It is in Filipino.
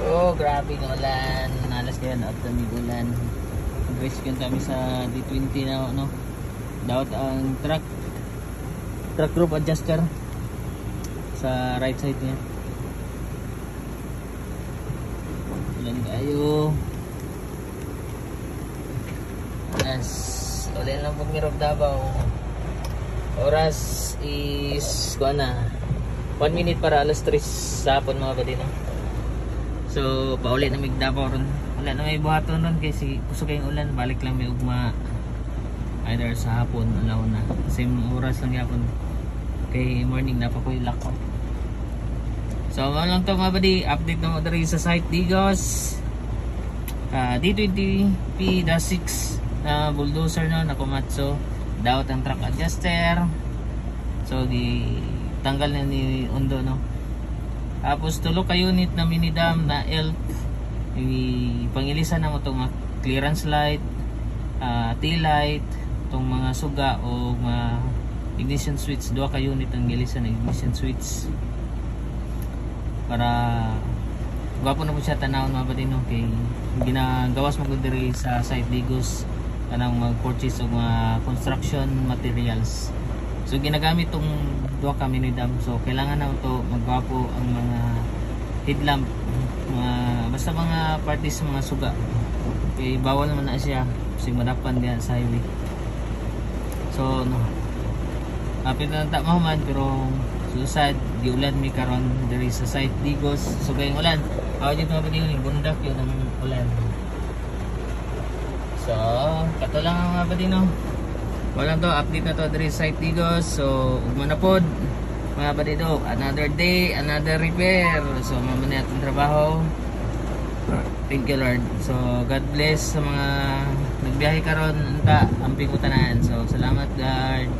Oh, grabe ng ulan. Nalas kaya na after ng ulan. Rescue kami sa D20 na ano. Dapat ang truck group adjuster sa right side niya. Ulan kayo. Yes. Ulan lang pag mirog Davao. Oras is kuha na 1 minute para alas 3 sa hapon mga badino. So paulit na Davao ron. Wala na may buhaton ron kasi kusog kayong ulan. Balik lang may ugma either sa hapon alaw na. Same oras lang yapon. Kay morning na pa ko ilak ko. So ano lang to mga badi. Update na mo dari sa site Digos. D20P-6 bulldozer no nakumatso. Daot ang truck adjuster. So di tanggal na ni Undo no. Tapos tulo ka unit na mini dam na ELF. Pangilisan na mo itong clearance light, tail light, itong mga suga o mga ignition switch. 2 ka unit ang gilisan na ignition switch para gwapo na po siya tanawon mga badino kay ginagawas mo diri sa site Digos kanang mag-purchase og mga construction materials. So ginagamit tong 2 ka mini dam. So kailangan na ito magwapo ang mga headlamp, mga basta mga parties mga suga. Okay, bawal naman na siya kasi madapan diyan sa highway. So no. Kapit na ta mahuman pero susad giulan mi karon diri sa site Digos. So kayong ulan. Aw dito mga badino bundak yun ang ulan. So, kato lang ang mga badino. Walang to, update na to dari site Digos. So, ugma na pod mga badino, another day, another repair. So, mamaya atong trabaho. Thank you Lord. So, God bless sa mga nagbiyahe karon unta amping utanan. So, salamat God.